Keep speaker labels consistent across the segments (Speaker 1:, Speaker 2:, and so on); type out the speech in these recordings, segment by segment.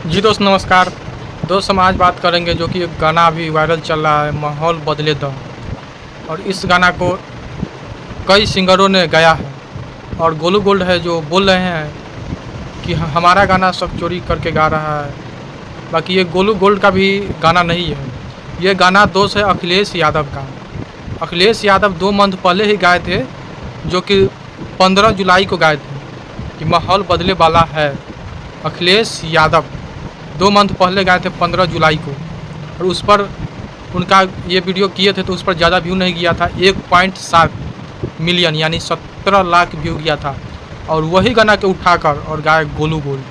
Speaker 1: जी दोस्त नमस्कार। दोस्त हम आज बात करेंगे जो कि एक गाना अभी वायरल चल रहा है, माहौल बदले दो। और इस गाना को कई सिंगरों ने गाया है और गोलू गोल्ड है जो बोल रहे हैं कि हमारा गाना सब चोरी करके गा रहा है। बाकी ये गोलू गोल्ड का भी गाना नहीं है, ये गाना दोस्त है अखिलेश यादव का। अखिलेश यादव 2 मंथ पहले ही गाए थे, जो कि 15 जुलाई को गाए थे कि माहौल बदले वाला है। अखिलेश यादव 2 मंथ पहले गए थे 15 जुलाई को, और उस पर उनका ये वीडियो किए थे तो उस पर ज़्यादा व्यू नहीं गया था। 1.7 मिलियन यानी 17 लाख व्यू गया था। और वही गाना के उठाकर और गाए गोलू गोल्ड,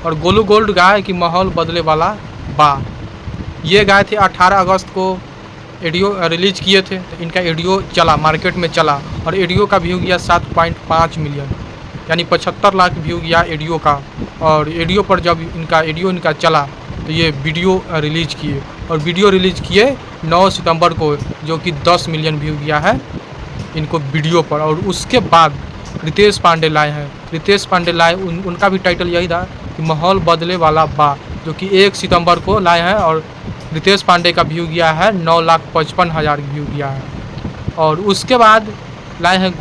Speaker 1: और गोलू गोल्ड गाए कि माहौल बदले वाला बा। ये गाए थे 18 अगस्त को, ऑडियो रिलीज किए थे तो इनका ऑडियो चला, मार्केट में चला, और ऑडियो का व्यू गया 7.5 मिलियन यानी 75 लाख व्यू गया ऑडियो का। और ऑडियो पर जब इनका चला तो ये वीडियो रिलीज किए, और वीडियो रिलीज किए 9 सितंबर को, जो कि 10 मिलियन व्यू गया है इनको वीडियो पर। और उसके बाद रितेश पांडे लाए हैं, रितेश पांडे लाए उनका भी टाइटल यही था कि माहौल बदले वाला बा, जो कि 1 सितंबर को लाए हैं। और रितेश पांडे का व्यू गया है 9,55,000 व्यू गया है। और उसके बाद लाए हैं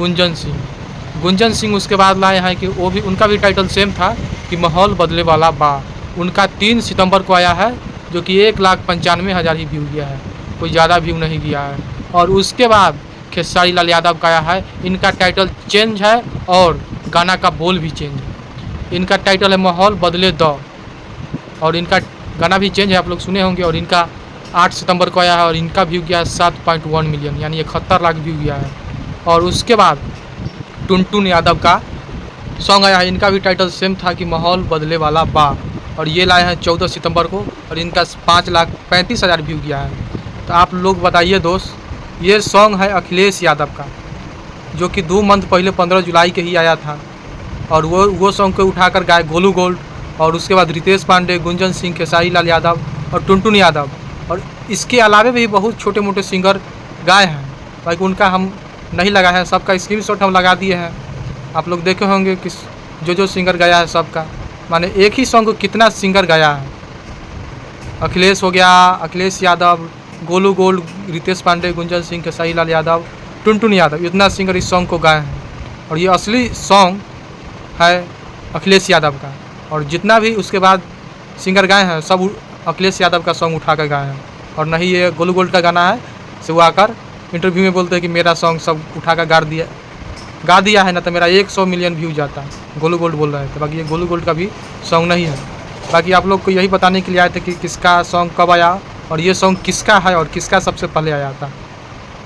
Speaker 1: गुंजन सिंह उसके बाद लाए हैं कि वो भी, उनका भी टाइटल सेम था कि माहौल बदले वाला बा। उनका 3 सितंबर को आया है, जो कि 1,95,000 ही व्यू गया है, कोई ज़्यादा व्यू नहीं गया है। और उसके बाद खेसारी लाल यादव का आया है, इनका टाइटल चेंज है और गाना का बोल भी चेंज है। इनका टाइटल है माहौल बदले दो, और इनका गाना भी चेंज है, आप लोग सुने होंगे। और इनका 8 सितंबर को आया है और इनका व्यू गया है 7.1 मिलियन यानी 71 लाख व्यू गया है। और उसके बाद टुनटुन यादव का सॉन्ग आया है, इनका भी टाइटल सेम था कि माहौल बदले वाला बा, और ये लाए हैं 14 सितंबर को, और इनका 5,35,000 व्यू गया है। तो आप लोग बताइए दोस्त, ये सॉन्ग है अखिलेश यादव का, जो कि 2 मंथ पहले 15 जुलाई के ही आया था। और वो सॉन्ग को उठाकर गाए गोलू गोल्ड, और उसके बाद रितेश पांडे, गुंजन सिंह, खेसारी लाल यादव और टुनटुन यादव। और इसके अलावे भी बहुत छोटे मोटे सिंगर गाए हैं, बाकी उनका हम नहीं लगाए हैं, सबका स्क्रीनशॉट हम लगा दिए हैं। आप लोग देखे होंगे कि जो सिंगर गाया है सबका, माने एक ही सॉन्ग को कितना सिंगर गाया है। अखिलेश हो गया, अखिलेश यादव, गोलू गोल्ड, रितेश पांडे, गुंजन सिंह, खेसारी लाल यादव, टुनटुन यादव, इतना सिंगर इस सॉन्ग को गाए हैं। और ये असली सॉन्ग है अखिलेश यादव का। और जितना भी उसके बाद सिंगर गाए हैं सब अखिलेश यादव का सॉन्ग उठा कर गाए हैं, और नहीं ये गोलू गोल्ड का गाना है। से वो आकर इंटरव्यू में बोलते हैं कि मेरा सॉन्ग सब उठा कर गा दिया है ना, तो मेरा 100 मिलियन व्यू जाता है, गोलू गोल्ड बोल रहे हैं। तो बाकी ये गोलू गोल्ड का भी सॉन्ग नहीं है। बाकी आप लोग को यही बताने के लिए आए थे कि किसका सॉन्ग कब आया और ये सॉन्ग किसका है और किसका सबसे पहले आया था।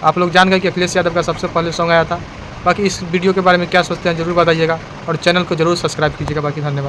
Speaker 1: आप लोग जान गए कि अखिलेश यादव का सबसे पहले सॉन्ग आया था। बाकी इस वीडियो के बारे में क्या सोचते हैं ज़रूर बताइएगा, और चैनल को ज़रूर सब्सक्राइब कीजिएगा। बाकी धन्यवाद।